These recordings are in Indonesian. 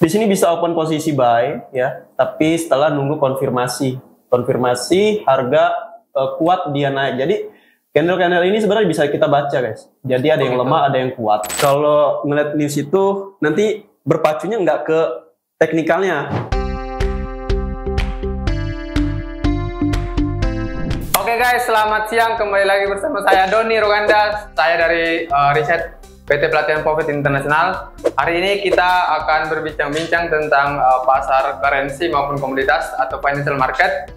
Di sini bisa open posisi buy ya, tapi setelah nunggu konfirmasi harga kuat dia naik. Jadi candle-candle ini sebenarnya bisa kita baca guys. Jadi ada yang lemah, ada yang kuat. Kalau ngeliat news itu nanti berpacunya nggak ke teknikalnya. Oke guys, selamat siang, kembali lagi bersama saya Doni Roganda. Saya dari riset PT Pelatihan Profit Internasional. Hari ini kita akan berbincang-bincang tentang pasar currency maupun komoditas atau financial market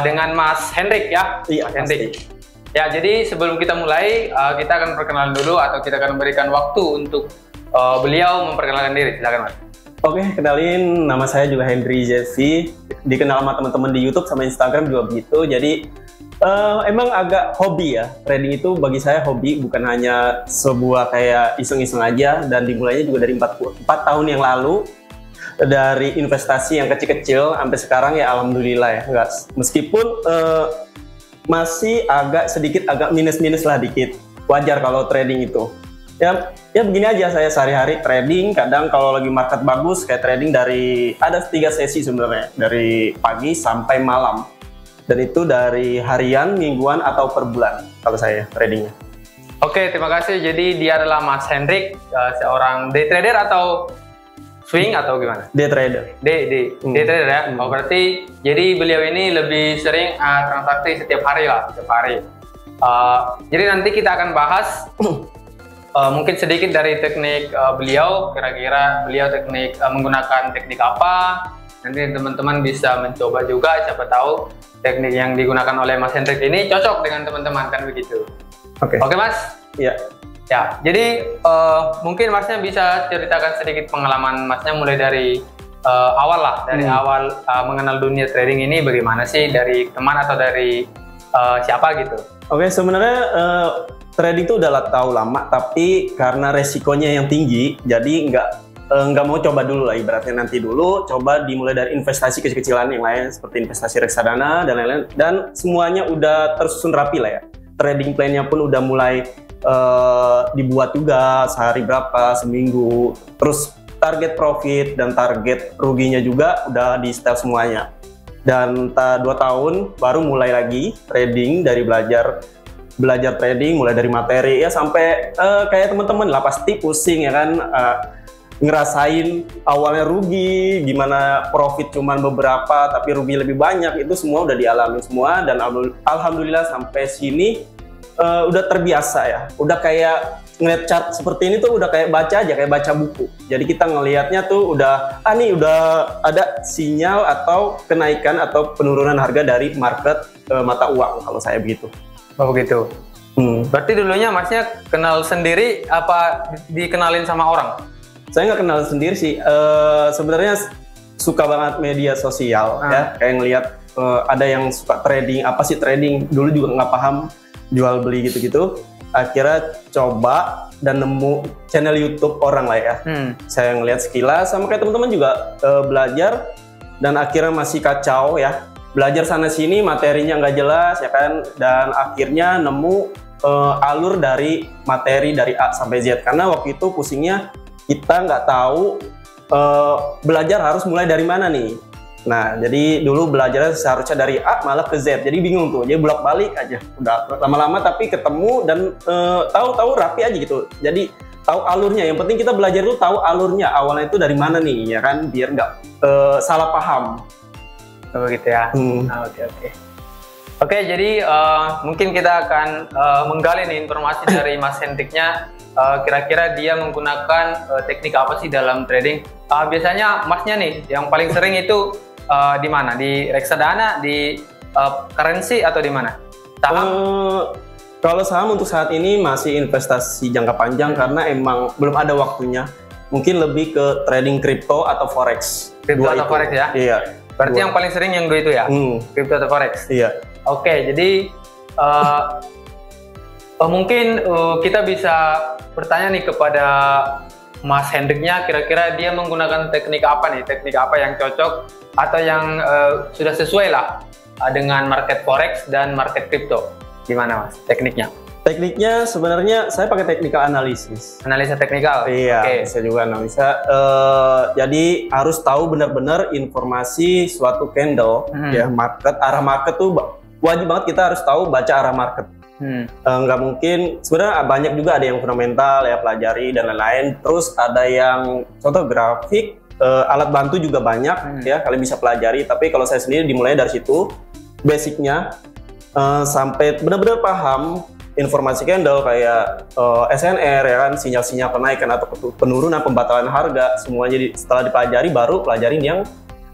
dengan Mas Hendrik ya. Iya, Mas Hendrik. Ya, jadi sebelum kita mulai, kita akan perkenalan dulu atau kita akan memberikan waktu untuk beliau memperkenalkan diri. Silakan Mas. Oke, kenalin, nama saya juga Hendry Jeffy. Dikenal sama teman-teman di YouTube sama Instagram juga begitu. Jadi emang agak hobi ya. Trading itu bagi saya hobi, bukan hanya sebuah kayak iseng-iseng aja. Dan dimulainya juga dari 4 tahun yang lalu. Dari investasi yang kecil-kecil sampai sekarang ya alhamdulillah ya. Meskipun masih agak minus-minus lah dikit. Wajar kalau trading itu. Ya begini aja, saya sehari-hari trading. Kadang kalau lagi market bagus kayak trading ada 3 sesi sebenarnya, dari pagi sampai malam, dan itu dari harian, mingguan atau per bulan kalau saya tradingnya. Oke, terima kasih. Jadi dia adalah Mas Hendrik, seorang day trader atau swing atau gimana? Day trader. Day trader ya. Oh, berarti jadi beliau ini lebih sering transaksi setiap hari lah, setiap hari. Jadi nanti kita akan bahas mungkin sedikit dari teknik beliau, kira-kira beliau menggunakan teknik apa. Nanti teman-teman bisa mencoba juga, siapa tahu teknik yang digunakan oleh Mas Hendrik ini cocok dengan teman-teman, kan begitu. Oke Mas? Iya. Ya, jadi mungkin Masnya bisa ceritakan sedikit pengalaman Masnya mulai dari awal lah, dari awal mengenal dunia trading ini bagaimana sih, dari teman atau dari siapa gitu? Oke, sebenarnya trading itu udah tahu lama, tapi karena resikonya yang tinggi, jadi nggak mau coba dulu lah, ibaratnya nanti dulu coba dimulai dari investasi kecil-kecilan yang lain seperti investasi reksadana dan lain-lain, dan semuanya udah tersusun rapi lah ya. Trading plan-nya pun udah mulai dibuat juga, sehari berapa, seminggu, terus target profit dan target ruginya juga udah di setel semuanya. Dan 2 tahun baru mulai lagi trading, dari belajar trading mulai dari materi ya sampai kayak teman-teman lah pasti pusing ya kan, ngerasain awalnya rugi, gimana profit cuman beberapa tapi rugi lebih banyak, itu semua udah dialami semua. Dan alhamdulillah sampai sini udah terbiasa ya, udah kayak ngeliat chart seperti ini tuh udah kayak baca aja, kayak baca buku. Jadi kita ngelihatnya tuh udah nih udah ada sinyal atau kenaikan atau penurunan harga dari market mata uang, kalau saya begitu. Oh begitu. Berarti dulunya Masnya kenal sendiri apa dikenalin sama orang? Saya nggak kenal sendiri sih. Sebenarnya suka banget media sosial ya, kayak ngelihat ada yang suka trading, apa sih trading, dulu juga nggak paham jual beli gitu-gitu. Akhirnya coba dan nemu channel YouTube orang lah ya. Saya ngelihat sekilas sama kayak teman-teman juga belajar, dan akhirnya masih kacau ya. Belajar sana sini materinya nggak jelas ya kan, dan akhirnya nemu alur dari materi dari A sampai Z, karena waktu itu pusingnya kita nggak tahu belajar harus mulai dari mana nih. Nah, jadi dulu belajarnya seharusnya dari A malah ke Z, jadi bingung tuh, jadi bolak-balik aja. Udah lama-lama tapi ketemu dan tahu rapi aja gitu. Jadi tahu alurnya. Yang penting kita belajar itu tahu alurnya, awalnya itu dari mana nih ya kan, biar nggak salah paham. Oh gitu ya. Oke, jadi mungkin kita akan menggali nih informasi dari Mas Hendriknya. Kira-kira dia menggunakan teknik apa sih dalam trading? Biasanya Masnya nih yang paling sering itu di mana? Di reksadana, di currency, atau di mana? Saham? Kalau saham untuk saat ini masih investasi jangka panjang karena emang belum ada waktunya. Mungkin lebih ke trading crypto atau forex. Crypto atau forex ya? Iya. Berarti yang paling sering yang dua itu ya? Crypto atau forex? Iya. Oke, jadi mungkin kita bisa bertanya nih kepada Mas Hendriknya, kira-kira dia menggunakan teknik apa nih? Teknik apa yang cocok atau yang sudah sesuai lah dengan market forex dan market crypto? Gimana Mas tekniknya? Tekniknya sebenarnya saya pakai technical analysis. Analisa teknikal. Iya, Oke. bisa juga analisa. Jadi harus tahu benar-benar informasi suatu candle, ya market, arah market tuh wajib banget kita harus tahu baca arah market. Nggak mungkin, sebenarnya banyak juga ada yang fundamental ya pelajari dan lain-lain. Terus ada yang contoh grafik, alat bantu juga banyak ya kalian bisa pelajari. Tapi kalau saya sendiri dimulai dari situ, basicnya sampai benar-benar paham informasi candle kayak SNR ya kan, sinyal-sinyal kenaikan atau penurunan, pembatalan harga, semuanya setelah dipelajari baru pelajarin yang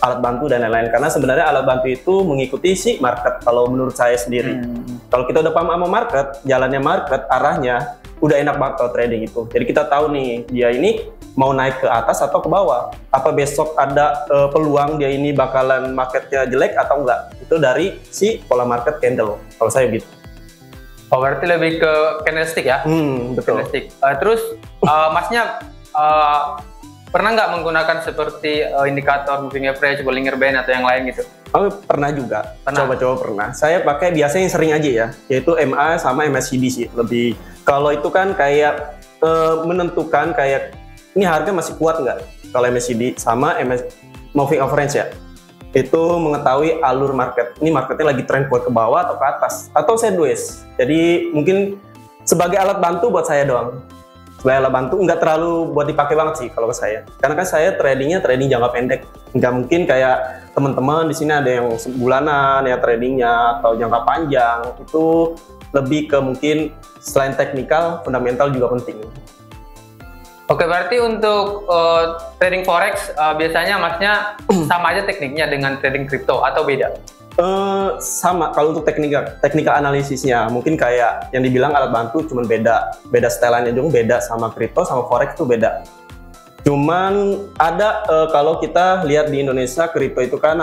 alat bantu dan lain-lain. Karena sebenarnya alat bantu itu mengikuti si market kalau menurut saya sendiri. Kalau kita udah paham sama market, jalannya market, arahnya udah enak banget kalau trading itu. Jadi kita tahu nih dia ini mau naik ke atas atau ke bawah. Apa besok ada peluang dia ini bakalan marketnya jelek atau enggak. Itu dari si pola market candle. Kalau saya gitu. Oh, berarti lebih ke candlestick ya? Betul. Candlestick. Terus masnya pernah nggak menggunakan seperti indikator moving average, Bollinger Band atau yang lain gitu? Oh, pernah juga. Pernah? Coba-coba pernah. Saya pakai biasanya yang sering aja ya, yaitu MA sama MACD sih. Lebih kalau itu kan kayak menentukan kayak ini harga masih kuat nggak. Kalau MACD sama moving average ya, itu mengetahui alur market. Ini marketnya lagi trend kuat ke bawah atau ke atas atau sideways. Jadi mungkin sebagai alat bantu buat saya doang. Sebagai alat bantu nggak terlalu buat dipakai banget sih kalau ke saya. Karena kan saya trading jangka pendek. Nggak mungkin kayak teman-teman di sini ada yang sebulanan ya tradingnya atau jangka panjang. Itu lebih ke mungkin selain teknikal, fundamental juga penting. Oke, berarti untuk trading forex biasanya masnya sama aja tekniknya dengan trading kripto atau beda? Sama. Kalau untuk teknikal analisisnya mungkin kayak yang dibilang alat bantu cuman beda styleannya juga beda, sama kripto sama forex itu beda. Cuman ada kalau kita lihat di Indonesia kripto itu kan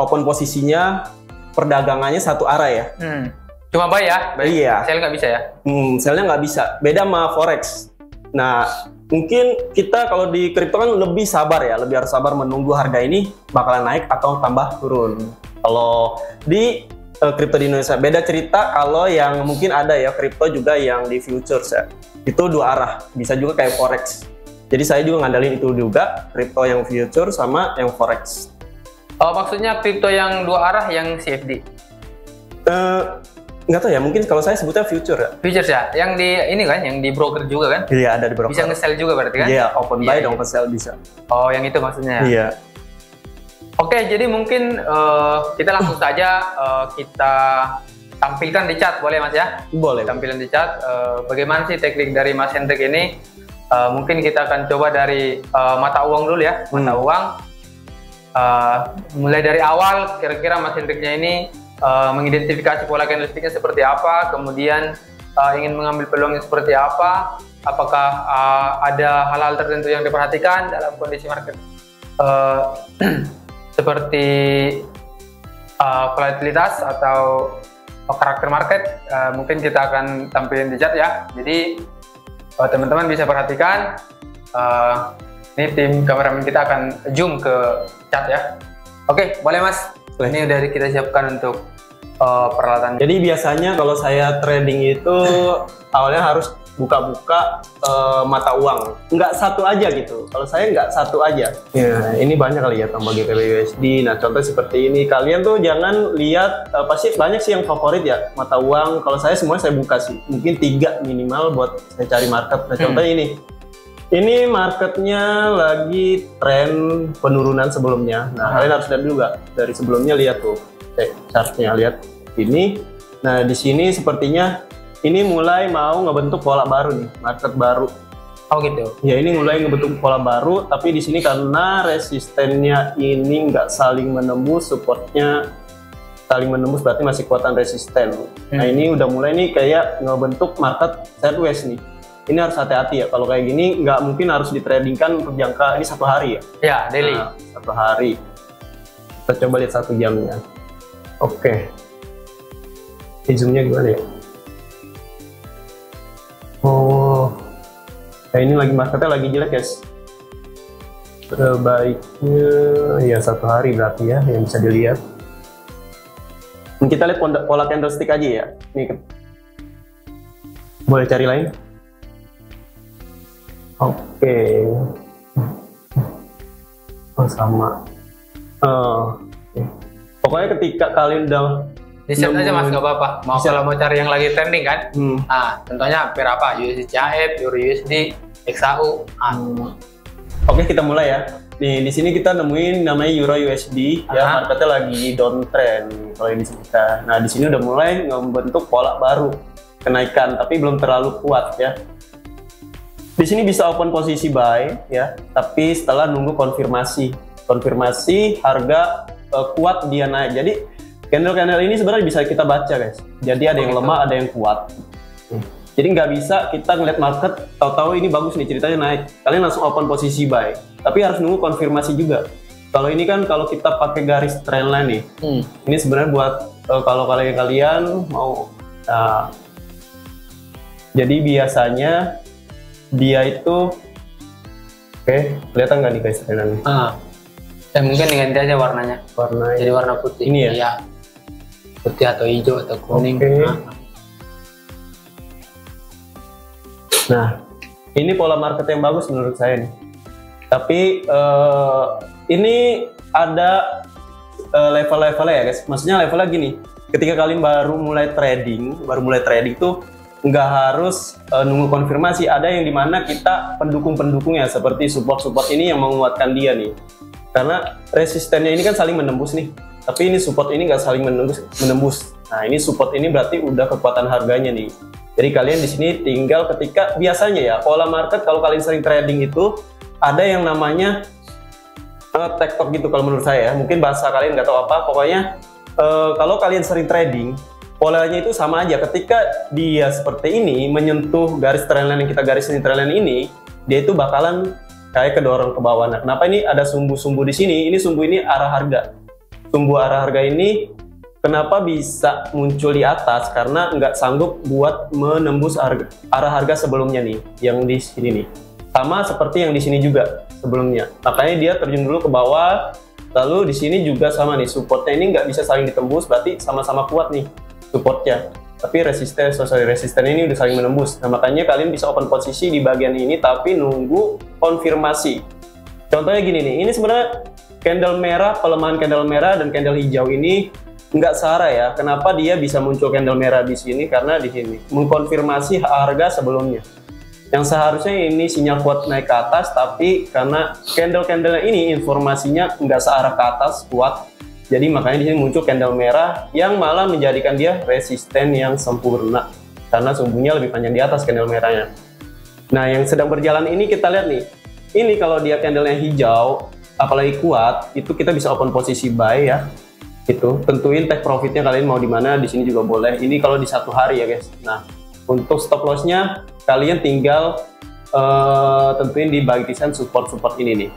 open posisinya perdagangannya satu arah ya. Cuma buy ya? Iya. Sell nggak bisa ya? Sellnya nggak bisa. Beda sama forex. Nah, mungkin kita kalau di kripto kan lebih sabar ya, lebih harus sabar menunggu harga ini bakalan naik atau tambah turun. Kalau di kripto di Indonesia beda cerita. Kalau yang mungkin ada ya kripto juga yang di futures ya, itu dua arah, bisa juga kayak forex. Jadi saya juga ngandelin itu juga, kripto yang futures sama yang forex. Oh, maksudnya kripto yang dua arah yang CFD? Nggak tahu ya, mungkin kalau saya sebutnya future ya. Futures ya, yang di ini kan, yang di broker juga kan? Iya, ada di broker. Bisa nge-sell juga berarti kan? Iya, open buy dan open sell bisa. Oh, yang itu maksudnya ya? Iya. Oke, jadi mungkin kita langsung saja kita tampilkan di chat, boleh Mas ya? Boleh. Tampilan di chat, bagaimana sih teknik dari Mas Hendrik ini? Mungkin kita akan coba dari mata uang dulu ya, mata uang. Mulai dari awal, kira-kira Mas Hendriknya ini mengidentifikasi pola candlesticknya seperti apa, kemudian ingin mengambil peluangnya seperti apa, apakah ada hal-hal tertentu yang diperhatikan dalam kondisi market seperti volatilitas atau karakter market. Mungkin kita akan tampilin di chat ya, jadi teman-teman bisa perhatikan. Ini tim kameramen kita akan zoom ke chat ya. Oke, boleh Mas. Ini udah kita siapkan untuk peralatan. Jadi biasanya kalau saya trading itu awalnya harus buka-buka mata uang. Nggak satu aja gitu. Kalau saya nggak satu aja. Ya, ini banyak kali ya tambah GBP USD. Nah, contoh seperti ini. Kalian tuh jangan lihat, pasti banyak sih yang favorit ya mata uang. Kalau saya semuanya saya buka sih. Mungkin 3 minimal buat saya cari market. Nah, contohnya ini. Ini marketnya lagi tren penurunan sebelumnya. Nah, kalian harus lihat juga dari sebelumnya, lihat tuh chartnya, lihat ini. Nah, di sini sepertinya ini mulai mau ngebentuk pola baru nih, market baru. Oh gitu. Ya, ini mulai ngebentuk pola baru, tapi di sini karena resistennya ini nggak saling menembus, supportnya saling menembus, berarti masih kuatan resisten. Nah, ini udah mulai nih kayak ngebentuk market sideways nih. Ini harus hati-hati ya, kalau kayak gini nggak mungkin harus ditradingkan untuk jangka ini 1 hari ya. Ya, daily. Nah, 1 hari. Kita coba lihat 1 jamnya. Oke. Zoomnya gimana ya? Oh, ini lagi marketnya lagi jelek guys. Terbaiknya ya 1 hari berarti ya yang bisa dilihat. Kita lihat pola candlestick aja ya. Nih, Boleh cari lain? Oke. Oh, sama. Oke. Pokoknya ketika kalian udah di set aja Mas, nggak apa-apa. Kalau mau cari yang lagi trending kan, nah contohnya pair apa? USD CHF, Euro USD, XAU. Oke, kita mulai ya. Nih, di sini kita nemuin namanya Euro USD, ya marketnya lagi downtrend kalau di sini kita. Nah, di sini udah mulai membentuk pola baru kenaikan, tapi belum terlalu kuat ya. Di sini bisa open posisi buy ya, tapi setelah nunggu konfirmasi harga kuat dia naik. Jadi candle-candle ini sebenarnya bisa kita baca guys. Jadi ada yang lemah, ada yang kuat. Jadi nggak bisa kita ngeliat market, tahu-tahu ini bagus nih ceritanya naik, kalian langsung open posisi buy. Tapi harus nunggu konfirmasi juga. Kalau ini kan kalau kita pakai garis trendline nih, ini sebenarnya buat kalau kalian mau. Jadi biasanya dia itu, oke, kelihatan nggak nih guys trendline? Mungkin diganti aja warnanya. Jadi warna putih. Ini ya? Iya. Putih atau hijau atau kuning. Nah, ini pola market yang bagus menurut saya nih. Tapi ini ada level-levelnya ya guys. Maksudnya levelnya gini, ketika kalian baru mulai trading tuh nggak harus nunggu konfirmasi. Ada yang dimana kita pendukung-pendukungnya seperti support-support ini yang menguatkan dia nih. Karena resistennya ini kan saling menembus nih. Tapi ini support ini nggak saling menembus. Nah, ini support ini berarti udah kekuatan harganya nih. Jadi kalian di sini tinggal ketika biasanya ya pola market kalau kalian sering trading itu ada yang namanya TikTok gitu kalau menurut saya. Mungkin bahasa kalian nggak tahu apa. Pokoknya kalau kalian sering trading polanya itu sama aja. Ketika dia seperti ini menyentuh garis trendline yang kita garisin trendline ini, dia itu bakalan kayak kedorong ke bawah. Nah, kenapa ini ada sumbu-sumbu di sini? Ini sumbu ini arah harga. Sumbu arah harga ini kenapa bisa muncul di atas? Karena nggak sanggup buat menembus arah harga sebelumnya nih, yang di sini nih. Sama seperti yang di sini juga sebelumnya. Makanya dia terjun dulu ke bawah. Lalu di sini juga sama nih, supportnya ini nggak bisa saling ditembus, berarti sama-sama kuat nih supportnya. Tapi resisten ini udah saling menembus. Nah, makanya kalian bisa open posisi di bagian ini tapi nunggu konfirmasi. Contohnya gini nih, ini sebenarnya candle merah, pelemahan candle merah dan candle hijau ini nggak searah ya. Kenapa dia bisa muncul candle merah di sini? Karena di sini mengkonfirmasi harga sebelumnya. Yang seharusnya ini sinyal kuat naik ke atas, tapi karena candle-candle ini informasinya nggak searah ke atas kuat. Jadi makanya di sini muncul candle merah yang malah menjadikan dia resisten yang sempurna karena sumbunya lebih panjang di atas candle merahnya. Nah, yang sedang berjalan ini kita lihat nih. Ini kalau dia candlenya hijau, apalagi kuat, itu kita bisa open posisi buy ya. Itu tentuin take profitnya kalian mau di mana, di sini juga boleh. Ini kalau di satu hari ya guys. Nah, untuk stop lossnya kalian tinggal tentuin di bagian support ini nih.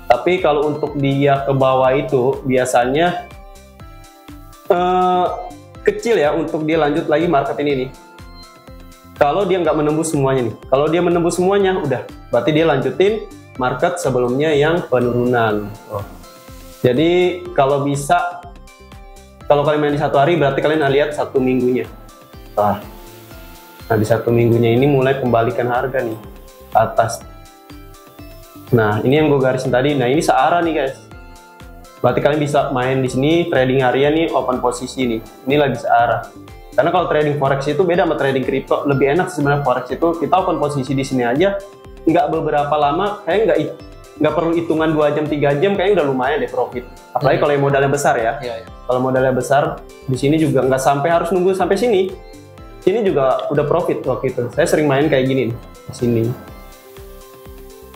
Tapi kalau untuk dia ke bawah itu biasanya kecil ya untuk dia lanjut lagi market ini nih. Kalau dia nggak menembus semuanya nih, kalau dia menembus semuanya udah, berarti dia lanjutin market sebelumnya yang penurunan. Jadi kalau bisa, kalau kalian main di satu hari berarti kalian lihat satu minggunya. Nah, di satu minggunya ini mulai kembalikan harga nih atas. Nah, ini yang gue garisin tadi. Nah, ini searah nih guys. Berarti kalian bisa main di sini trading harian nih, open posisi nih. Ini lagi searah. Karena kalau trading forex itu beda sama trading kripto. Lebih enak sebenarnya forex itu kita open posisi di sini aja. Nggak beberapa lama, kayak nggak perlu hitungan 2 jam 3 jam, kayaknya udah lumayan deh profit. Apalagi kalau yang modalnya besar ya. Kalau modalnya besar di sini juga nggak sampai harus nunggu sampai sini. Sini juga udah profit waktu itu. Saya sering main kayak gini nih, di sini.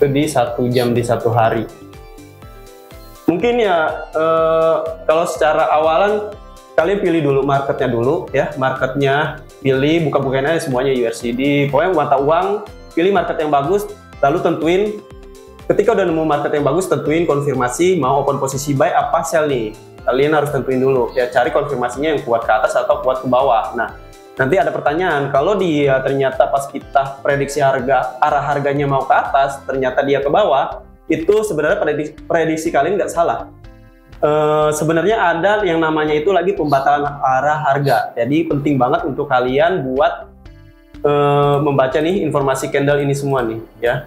Di 1 jam di satu hari. Mungkin ya kalau secara awalan kalian pilih dulu marketnya dulu ya, marketnya pilih, buka-bukain aja semuanya USD, pokoknya mata uang, pilih market yang bagus, lalu tentuin ketika udah nemu market yang bagus, tentuin konfirmasi mau open posisi buy apa sell nih. Kalian harus tentuin dulu ya, cari konfirmasinya yang kuat ke atas atau kuat ke bawah. Nah, nanti ada pertanyaan, kalau dia ternyata pas kita prediksi harga, arah harganya mau ke atas, ternyata dia ke bawah, itu sebenarnya prediksi kalian nggak salah. Sebenarnya ada yang namanya itu lagi pembatalan arah harga. Jadi penting banget untuk kalian buat membaca nih informasi candle ini semua nih ya.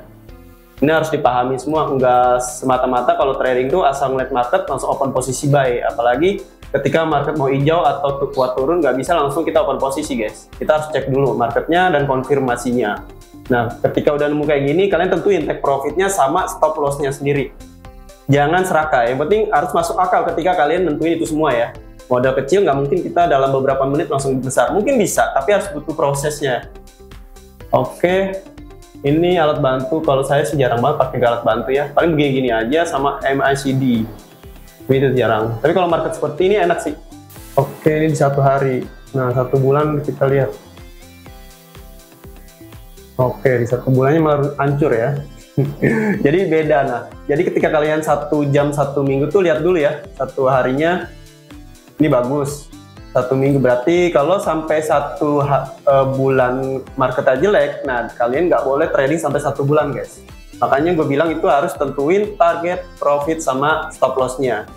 Ini harus dipahami semua, nggak semata-mata kalau trading tuh asal ngeliat market langsung open posisi buy. Apalagi ketika market mau hijau atau kuat turun, nggak bisa langsung kita open posisi guys. Kita harus cek dulu marketnya dan konfirmasinya. Nah, ketika udah nemu kayak gini, kalian tentuin take profitnya sama stop lossnya sendiri. Jangan serakah, yang penting harus masuk akal ketika kalian nentuin itu semua ya. Modal kecil nggak mungkin kita dalam beberapa menit langsung besar. Mungkin bisa, tapi harus butuh prosesnya. Oke, ini alat bantu. Kalau saya sih jarang banget pakai alat bantu ya. Paling begini-gini aja sama MACD. Itu jarang. Tapi kalau market seperti ini enak sih. Oke, ini di 1 hari. Nah, 1 bulan kita lihat. Oke, di 1 bulannya malah hancur ya. Jadi beda. Nah, jadi ketika kalian 1 jam 1 minggu tuh lihat dulu ya. 1 harinya ini bagus. 1 minggu berarti kalau sampai 1 bulan marketnya jelek, nah kalian nggak boleh trading sampai 1 bulan guys. Makanya gue bilang itu harus tentuin target profit sama stop lossnya.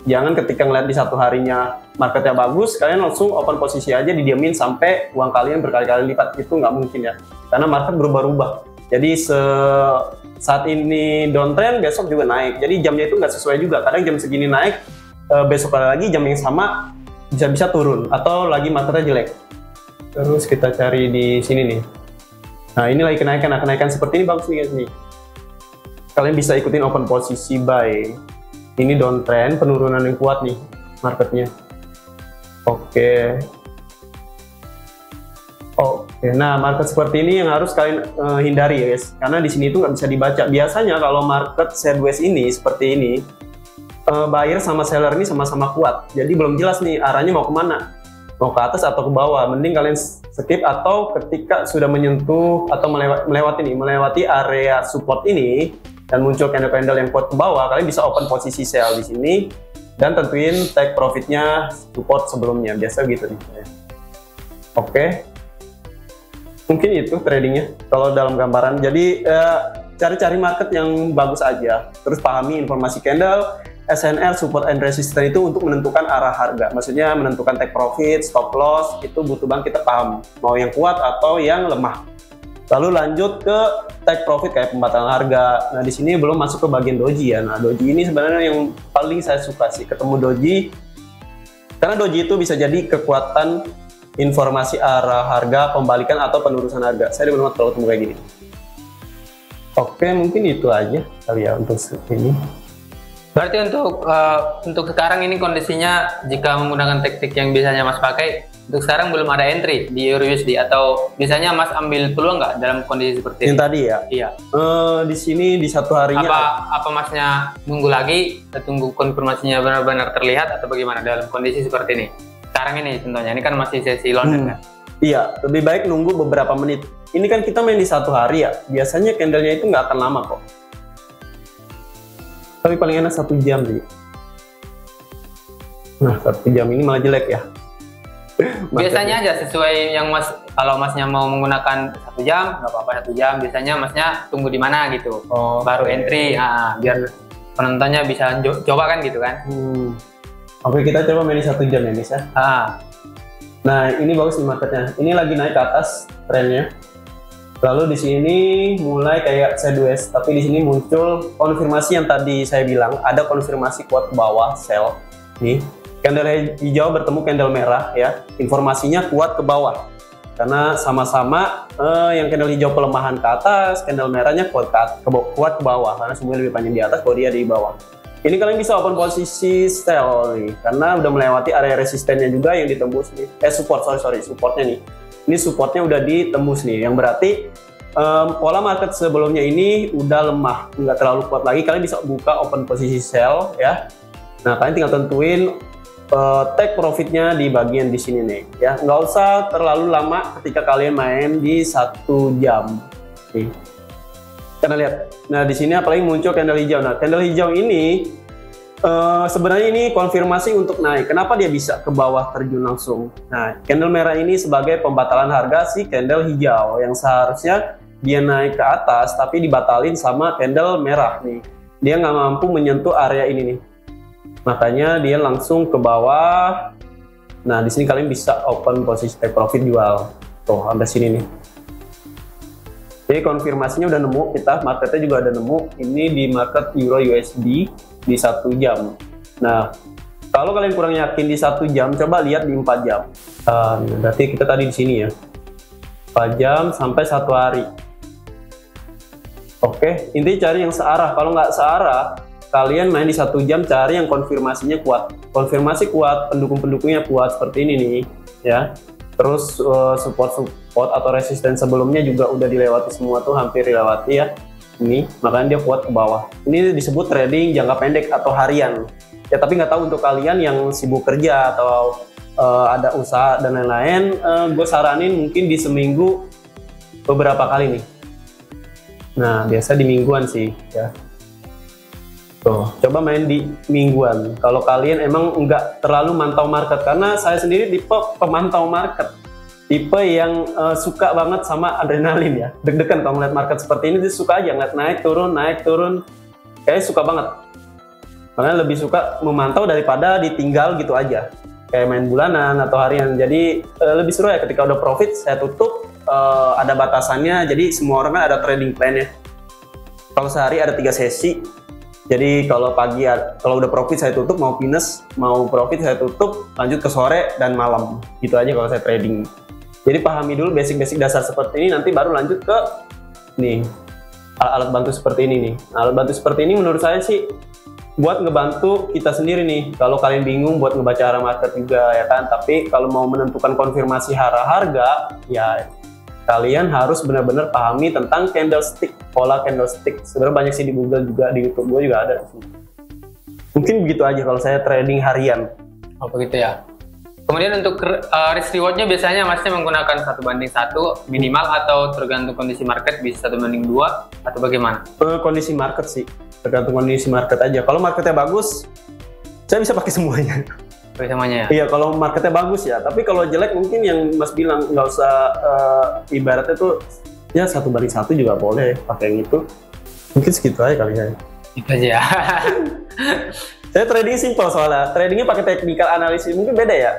Jangan ketika ngeliat di 1 harinya marketnya bagus, kalian langsung open posisi aja didiamin sampai uang kalian berkali-kali lipat. Itu nggak mungkin ya, karena market berubah-ubah. Jadi saat ini downtrend, besok juga naik. Jadi jamnya itu nggak sesuai juga. Kadang jam segini naik, besok lagi jam yang sama bisa-bisa turun atau lagi marketnya jelek. Terus kita cari di sini nih. Nah, ini lagi kenaikan. Nah, kenaikan seperti ini bagus nih guys nih. Kalian bisa ikutin open posisi buy. Ini downtrend, penurunan yang kuat nih marketnya. Oke. Nah market seperti ini yang harus kalian hindari ya guys. Karena di sini itu nggak bisa dibaca. Biasanya kalau market sideways ini seperti ini, buyer sama seller ini sama-sama kuat, jadi belum jelas nih arahnya mau kemana, mau ke atas atau ke bawah. Mending kalian skip, atau ketika sudah menyentuh atau melewati area support ini dan muncul candle-candle yang kuat ke bawah, kalian bisa open posisi sell di sini dan tentuin take profitnya support sebelumnya, biasa gitu nih. Oke, mungkin itu tradingnya kalau dalam gambaran. Jadi cari-cari market yang bagus aja, terus pahami informasi candle, SNR, support and resistance itu untuk menentukan arah harga. Maksudnya menentukan take profit, stop loss, itu butuh banget kita paham. Mau yang kuat atau yang lemah. Lalu lanjut ke take profit kayak pembatalan harga. Nah, di sini belum masuk ke bagian doji ya. Nah, doji ini sebenarnya yang paling saya suka sih, ketemu doji. Karena doji itu bisa jadi kekuatan informasi arah harga, pembalikan atau penurunan harga. Saya belum terlalu ketemu kayak gini. Oke, mungkin itu aja kali ya untuk ini. Berarti untuk sekarang ini kondisinya jika menggunakan teknik yang biasanya Mas pakai, untuk sekarang belum ada entry di EURUSD, atau biasanya Mas ambil peluang nggak dalam kondisi seperti ini? Yang tadi ya? Iya. Di sini di 1 harinya. Apa Masnya nunggu lagi, tunggu konfirmasinya benar-benar terlihat, atau bagaimana dalam kondisi seperti ini? Sekarang ini contohnya, ini kan masih sesi London kan? Iya, lebih baik nunggu beberapa menit. Ini kan kita main di 1 hari ya, biasanya candlenya itu nggak akan lama kok. Tapi paling enak 1 jam sih. Nah, 1 jam ini malah jelek ya. Biasanya aja sesuai yang Mas, kalau Masnya mau menggunakan 1 jam, nggak apa-apa 1 jam. Biasanya Masnya tunggu di mana gitu, baru entry, biar penontonnya bisa coba kan gitu kan. Oke, kita coba main di 1 jam ya guys ya. Nah, ini bagus nih marketnya. Ini lagi naik ke atas trennya. Lalu di sini mulai kayak sideways, tapi di sini muncul konfirmasi yang tadi saya bilang, ada konfirmasi kuat ke bawah sell. Nih, candle hijau bertemu candle merah ya. Informasinya kuat ke bawah. Karena sama-sama yang candle hijau pelemahan ke atas, candle merahnya kuat ke bawah, karena semuanya lebih panjang di atas, kalau dia di bawah. Ini kalian bisa open posisi sell nih, karena udah melewati area resistennya juga yang ditembus nih. Supportnya nih. Ini supportnya udah ditembus nih, yang berarti pola market sebelumnya ini udah lemah, nggak terlalu kuat lagi. Kalian bisa buka open posisi sell ya. Nah, kalian tinggal tentuin take profitnya di bagian di sini nih ya. Nggak usah terlalu lama ketika kalian main di 1 jam nih. Karena lihat, nah di sini apalagi muncul candle hijau. Nah, candle hijau ini sebenarnya ini konfirmasi untuk naik. Kenapa dia bisa ke bawah terjun langsung? Nah, candle merah ini sebagai pembatalan harga si candle hijau yang seharusnya dia naik ke atas, tapi dibatalin sama candle merah nih. Dia nggak mampu menyentuh area ini nih. Makanya dia langsung ke bawah. Nah, di sini kalian bisa open posisi take profit jual. Tuh, sampai sini nih. Jadi konfirmasinya udah nemu, kita marketnya juga ada nemu. Ini di market Euro USD di 1 jam. Nah, kalau kalian kurang yakin di 1 jam, coba lihat di 4 jam. Berarti kita tadi di sini ya. 4 jam sampai 1 hari. Oke, intinya cari yang searah. Kalau nggak searah, kalian main di 1 jam cari yang konfirmasinya kuat. Konfirmasi kuat, pendukung-pendukungnya kuat seperti ini nih, ya. Terus support atau resisten sebelumnya juga udah dilewati semua tuh, hampir dilewati ya. Ini makanya dia kuat ke bawah. Ini disebut trading jangka pendek atau harian. Ya tapi nggak tahu untuk kalian yang sibuk kerja atau ada usaha dan lain-lain, gue saranin mungkin di seminggu beberapa kali nih. Nah biasa di mingguan sih ya. Tuh, coba main di mingguan. Kalau kalian emang nggak terlalu mantau market, karena saya sendiri tipe pemantau market, tipe yang suka banget sama adrenalin ya, deg-degan kalau ngeliat market seperti ini, dia suka aja ngeliat naik turun, kayak suka banget. Makanya lebih suka memantau daripada ditinggal gitu aja, kayak main bulanan atau harian. Jadi lebih seru ya ketika udah profit saya tutup, ada batasannya. Jadi semua orang kan ada trading plan-nya. Kalau sehari ada 3 sesi. Jadi kalau pagi, kalau udah profit saya tutup, mau minus, mau profit saya tutup, lanjut ke sore dan malam. Gitu aja kalau saya trading. Jadi pahami dulu basic-basic dasar seperti ini, nanti baru lanjut ke nih alat bantu seperti ini nih. Nah, alat bantu seperti ini menurut saya sih buat ngebantu kita sendiri nih. Kalau kalian bingung buat ngebaca arah market juga ya kan. Tapi kalau mau menentukan konfirmasi harga, ya kalian harus benar-benar pahami tentang candlestick, pola candlestick. Sebenarnya banyak sih di Google juga, di YouTube gue juga ada. Mungkin begitu aja kalau saya trading harian. Oh begitu ya. Kemudian untuk risk rewardnya biasanya masnya menggunakan 1:1 minimal atau tergantung kondisi market bisa 1:2 atau bagaimana? Kondisi market sih, tergantung kondisi market aja. Kalau marketnya bagus, saya bisa pakai semuanya. Semuanya ya? Iya, kalau marketnya bagus ya. Tapi kalau jelek mungkin yang Mas bilang nggak usah, ibaratnya tuh ya 1:1 juga boleh pakai yang itu. Mungkin segitu aja kali ya. Itu aja ya. Saya trading simple soalnya. Tradingnya pakai technical analysis. Mungkin beda ya.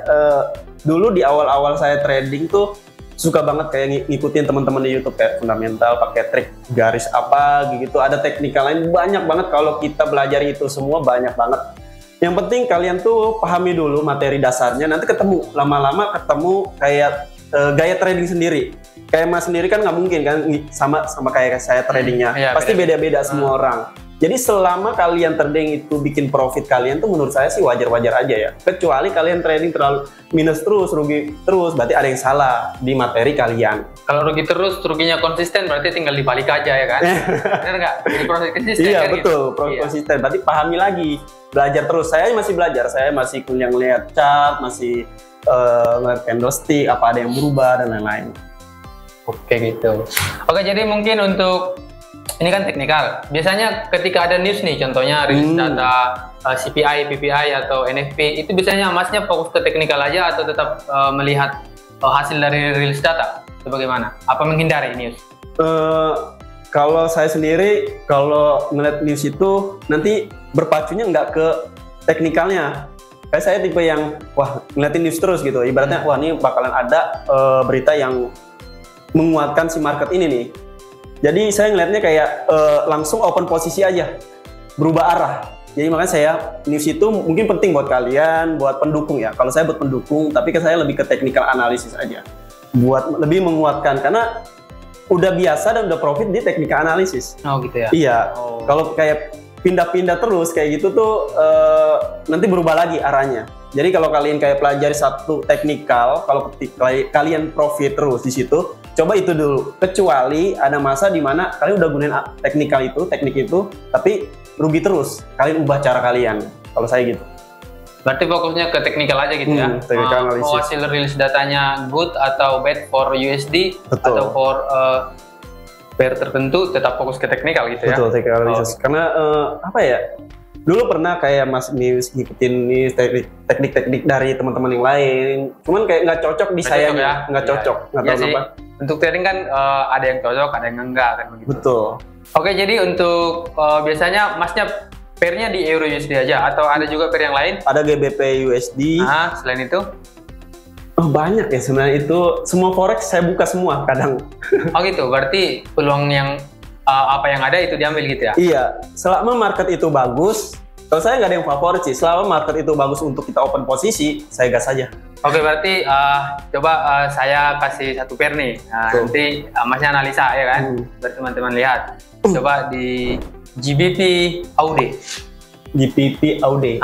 Dulu di awal-awal saya trading tuh suka banget kayak ngikutin teman-teman di YouTube kayak fundamental, pakai trik garis apa gitu. Ada technical lain banyak banget. Kalau kita belajar itu semua banyak banget. Yang penting kalian tuh pahami dulu materi dasarnya, nanti ketemu, lama-lama ketemu kayak gaya trading sendiri. Kayak Mas sendiri kan nggak mungkin kan sama kayak saya tradingnya, pasti beda-beda semua orang. Jadi selama kalian trading itu bikin profit kalian tuh menurut saya sih wajar-wajar aja ya. Kecuali kalian trading terlalu minus terus, rugi terus, berarti ada yang salah di materi kalian. Kalau rugi terus, ruginya konsisten berarti tinggal dibalik aja ya kan? Bener nggak? Jadi profit konsisten. Iya kan, betul, gitu? profit konsisten. Berarti pahami lagi, belajar terus. Saya masih belajar, saya masih kuliah ngeliat chart, masih ngeliat candlestick, apa ada yang berubah dan lain-lain. Oke gitu. Oke, jadi mungkin untuk ini kan teknikal. Biasanya ketika ada news nih, contohnya rilis data CPI, PPI atau NFP, itu biasanya Masnya fokus ke teknikal aja atau tetap melihat hasil dari rilis data? Itu bagaimana? Apa menghindari news? Kalau saya sendiri, kalau ngeliat news itu nanti berpacunya nggak ke teknikalnya. Kayak saya tipe yang wah ngeliatin news terus gitu. Ibaratnya wah ini bakalan ada berita yang menguatkan si market ini nih. Jadi saya ngelihatnya kayak langsung open posisi aja, berubah arah. Jadi makanya saya news itu mungkin penting buat kalian, buat pendukung ya. Kalau saya buat pendukung, tapi saya lebih ke technical analysis aja, buat lebih menguatkan karena udah biasa dan udah profit di technical analysis. Oh gitu ya? Iya. Oh. Kalau kayak pindah-pindah terus kayak gitu tuh nanti berubah lagi arahnya. Jadi kalau kalian kayak pelajari satu teknikal, kalau kalian profit terus di situ, coba itu dulu. Kecuali ada masa di mana kalian udah gunain teknik itu, tapi rugi terus. Kalian ubah cara kalian. Kalau saya gitu. Berarti fokusnya ke teknikal aja gitu ya? Mau hasil rilis datanya good atau bad for USD, betul, atau for pair tertentu, tetap fokus ke teknikal gitu ya? Betul, technical analysis. Karena apa ya? Dulu pernah kayak Mas News ngikutin nih teknik-teknik dari teman-teman yang lain, cuman kayak nggak cocok di saya ya? Nggak cocok, nggak tahu kenapa. Untuk trading kan ada yang cocok, ada yang enggak kan begitu. Betul. Oke, jadi untuk biasanya Masnya pairnya di Euro USD aja atau ada juga pair yang lain? Ada GBP USD. Selain itu? Oh, banyak ya sebenarnya itu. Semua forex saya buka semua kadang. Oh gitu, berarti peluang yang apa yang ada itu diambil gitu ya? Iya, selama market itu bagus, kalau saya nggak ada yang favorit sih. Selama market itu bagus untuk kita open posisi, saya gas aja. Oke, berarti coba saya kasih satu pair nih. Nanti masnya analisa ya kan, biar teman-teman lihat. Coba di GBP AUD. GBP AUD.